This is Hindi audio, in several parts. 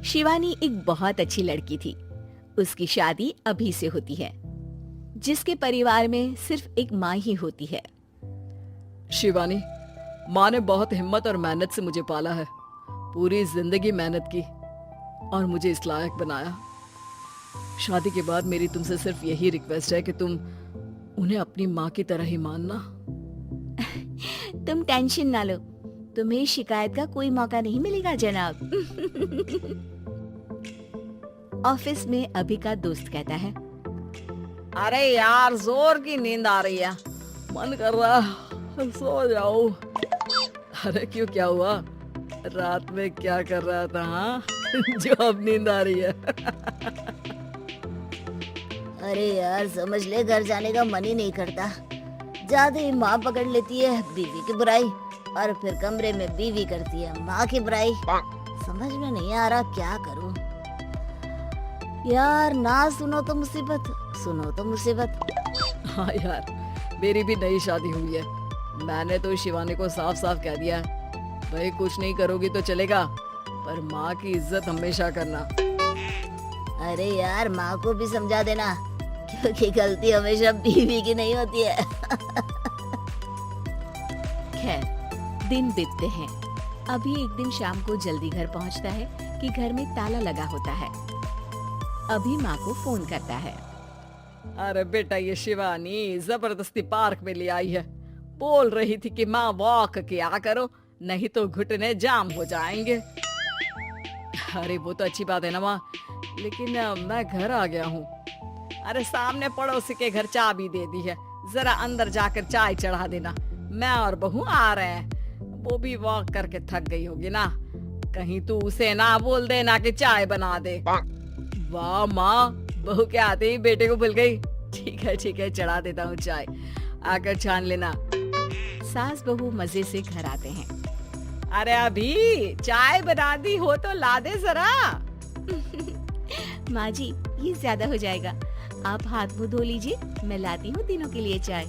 शिवानी एक बहुत अच्छी लड़की थी। उसकी शादी अभी से होती है, जिसके परिवार में सिर्फ एक माँ ही होती है। शिवानी, माँ ने बहुत हिम्मत और मेहनत से मुझे पाला है। पूरी जिंदगी मेहनत की और मुझे इस लायक बनाया। शादी के बाद मेरी तुमसे सिर्फ यही रिक्वेस्ट है कि तुम उन्हें अपनी माँ की तरह ही मानना। तुम टेंशन ना लो, तुम्हें शिकायत का कोई मौका नहीं मिलेगा जनाब। ऑफिस में अभी का दोस्त कहता है, अरे यार, जोर की नींद आ रही है, मन कर रहा सो जाओ। अरे क्यों, क्या हुआ? रात में क्या कर रहा था हाँ? जो अब नींद आ रही है। अरे यार, समझ ले, घर जाने का मन ही नहीं करता। जाते ही माँ पकड़ लेती है बीवी की बुराई, और फिर कमरे में बीवी करती है माँ की बुराई। समझ में नहीं आ रहा क्या करूं। यार, ना सुनो तो मुसीबत, सुनो तो मुसीबत। हाँ यार, मेरी भी नई शादी हुई है। मैंने तो शिवानी को साफ साफ कह दिया है, भाई कुछ नहीं करोगी तो चलेगा, पर माँ की इज्जत हमेशा करना। अरे यार, माँ को भी समझा देना, क्योंकि गलती हमेशा बीवी की नहीं होती है। खैर, दिन बीतते हैं। अभी एक दिन शाम को जल्दी घर पहुंचता है कि घर में ताला लगा होता है। अभी माँ को फोन करता है। अरे बेटा, ये शिवानी जबरदस्ती पार्क में ले आई है। बोल रही थी कि माँ वॉक किया करो, नहीं तो घुटने जाम हो जाएंगे। अरे वो तो अच्छी बात है ना माँ, लेकिन मैं घर आ गया हूँ। अरे सामने पड़ोसी के घर चाबी दे दी है, जरा अंदर जाकर चाय चढ़ा देना। मैं और बहू आ रहे हैं, वो भी वॉक करके थक गई होगी ना। कहीं तू उसे ना बोल देना कि चाय बना दे। वाह माँ, बहू के आते ही बेटे को भूल गई। ठीक है, चढ़ा देता हूँ चाय, आकर छान लेना। सास बहू मजे से घर आते हैं। अरे अभी चाय बना दी हो तो ला दे जरा। माँ जी, ये ज्यादा हो जाएगा, आप हाथ मुंह धो लीजिए, मैं लाती हूँ तीनों के लिए चाय।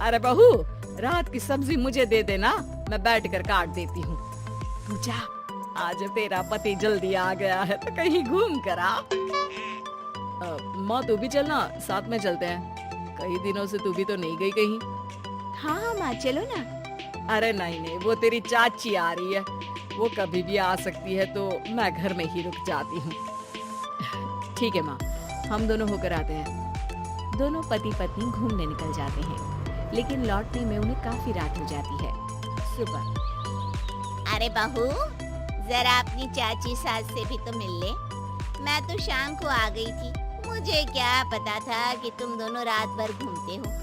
अरे बहू, रात की सब्जी मुझे दे देना, मैं बैठ कर काट देती हूँ। पूजा, आज तेरा पति जल्दी आ गया है तो कहीं घूम कर आ। माँ तू भी चलना, साथ में चलते हैं। कई दिनों से तू भी तो नहीं गई कहीं। हाँ माँ, चलो ना। अरे नहीं, वो तेरी चाची आ रही है, वो कभी भी आ सकती है, तो मैं घर में ही रुक जाती हूँ। ठीक है माँ, हम दोनों होकर आते हैं। दोनों पति पत्नी घूमने निकल जाते हैं, लेकिन लौटने में उन्हें काफी रात हो जाती है। सुबह, अरे बहू, जरा अपनी चाची सास से भी तो मिल ले। मैं तो शाम को आ गई थी, मुझे क्या पता था कि तुम दोनों रात भर घूमते हो।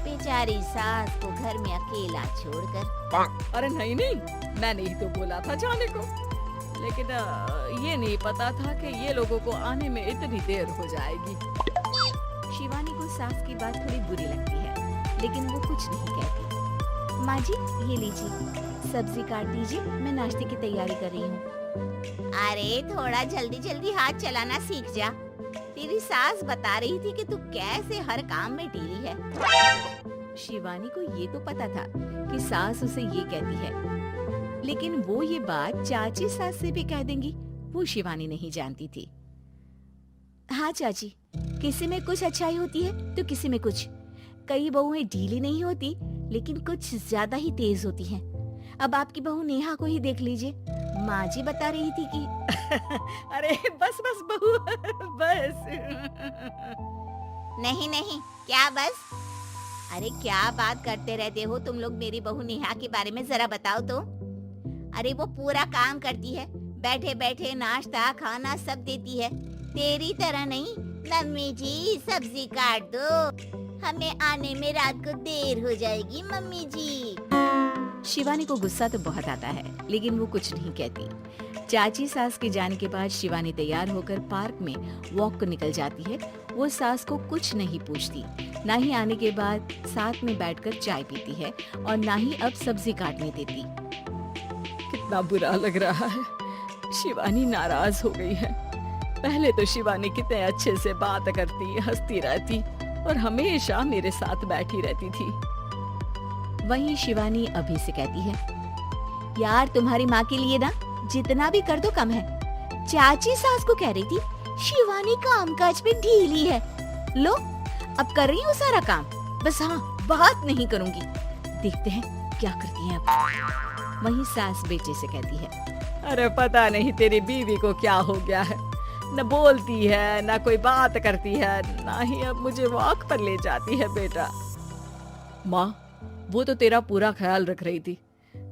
बेचारी सास को घर में अकेला छोड़कर। अरे नहीं, मैंने ही तो बोला था जाने को, लेकिन ये नहीं पता था कि ये लोगों को आने में इतनी देर हो जाएगी। शिवानी को सास की बात थोड़ी बुरी लगती है, लेकिन वो कुछ नहीं कहती। माँ जी, ये लीजिए, सब्जी काट दीजिए, मैं नाश्ते की तैयारी कर रही हूँ। अरे थोड़ा जल्दी जल्दी हाथ चलाना सीख जा। तेरी सास बता रही थी कि तू कैसे हर काम में ढीली है। शिवानी को ये तो पता था कि सास उसे ये कहती है, लेकिन वो ये बात चाची सास से भी कह देंगी, वो शिवानी नहीं जानती थी। हाँ चाची, किसी में कुछ अच्छाई होती है तो किसी में कुछ। कई बहुएं ढीली नहीं होती, लेकिन कुछ ज्यादा ही तेज होती हैं। अब आपकी बहू नेहा को ही देख लीजिए, माँ जी बता रही थी कि अरे बस बहू, बस। नहीं, क्या बस? अरे क्या बात करते रहते हो तुम लोग मेरी बहू नेहा के बारे में, जरा बताओ तो। अरे वो पूरा काम करती है, बैठे बैठे नाश्ता खाना सब देती है। तेरी तरह नहीं, मम्मी जी सब्जी काट दो, हमें आने में रात को देर हो जाएगी मम्मी जी। शिवानी को गुस्सा तो बहुत आता है, लेकिन वो कुछ नहीं कहती। चाची सास के जाने के बाद शिवानी तैयार होकर पार्क में वॉक को निकल जाती है। वो सास को कुछ नहीं पूछती, ना ही आने के बाद साथ में बैठकर चाय पीती है, और ना ही अब सब्जी काटने देती। कितना बुरा लग रहा है, शिवानी नाराज हो गई है। पहले तो शिवानी कितने अच्छे से बात करती, हंसती रहती और हमेशा मेरे साथ बैठी रहती थी। वहीं शिवानी अभी से कहती है, यार तुम्हारी माँ के लिए ना जितना भी कर दो कम है। चाची सास को कह रही थी शिवानी कामकाज में ढीली है। लो अब कर रही हूँ सारा काम, बस हाँ बात नहीं करूंगी। देखते हैं क्या करती है अब। वहीं सास बेटे से कहती है, अरे पता नहीं तेरी बीवी को क्या हो गया है, न बोलती है न कोई बात करती है, ना ही अब मुझे वॉक पर ले जाती है। बेटा माँ वो तो तेरा पूरा ख्याल रख रही थी,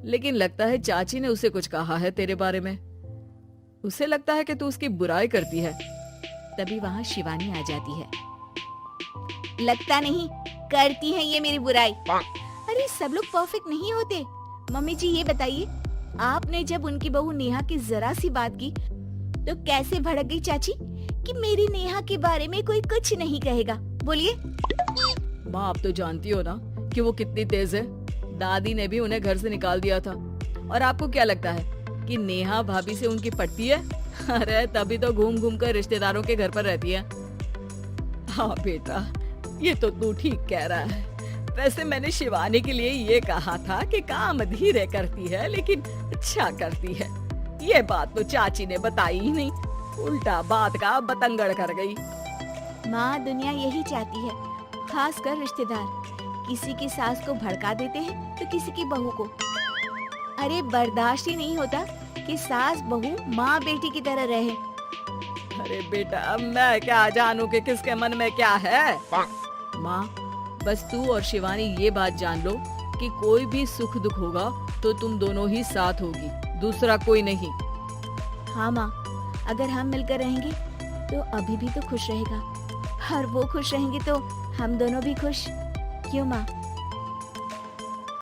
लेकिन लगता है चाची ने उसे कुछ कहा है तेरे बारे में। उसे लगता है कि तू उसकी बुराई करती है। तभी वहाँ शिवानी आ जाती है। लगता नहीं, करती है ये मेरी बुराई। अरे सब लोग परफेक्ट नहीं होते। मम्मी जी ये बताइए, आपने जब उनकी बहू नेहा की जरा सी बात की तो कैसे भड़क गई चाची कि मेरी नेहा के बारे में कोई कुछ नहीं कहेगा। बोलिए। माँ आप तो जानती हो ना कि वो कितनी तेज है। दादी ने भी उन्हें घर से निकाल दिया था। और आपको क्या लगता है कि नेहा भाभी से उनकी पट्टी है? अरे तभी तो घूम घूम कर रिश्तेदारों के घर पर रहती है। हाँ बेटा ये तो तू ठीक कह रहा है। वैसे मैंने शिवानी के लिए ये कहा था कि काम धीरे करती है लेकिन अच्छा करती है। ये बात तो चाची ने बताई ही नहीं, उल्टा बात का बतंगड़ कर गई। माँ दुनिया यही चाहती है, खासकर रिश्तेदार किसी की सास को भड़का देते हैं तो किसी की बहू को। अरे बर्दाश्त ही नहीं होता कि सास बहू माँ बेटी की तरह रहे। अरे बेटा मैं क्या जानूं कि किसके मन में क्या है। माँ बस तू और शिवानी ये बात जान लो कि कोई भी सुख दुख होगा तो तुम दोनों ही साथ होगी, दूसरा कोई नहीं। हाँ माँ, अगर हम मिलकर रहेंगे तो अभी भी तो खुश रहेगा, और वो खुश रहेंगे तो हम दोनों भी खुश। क्यों माँ?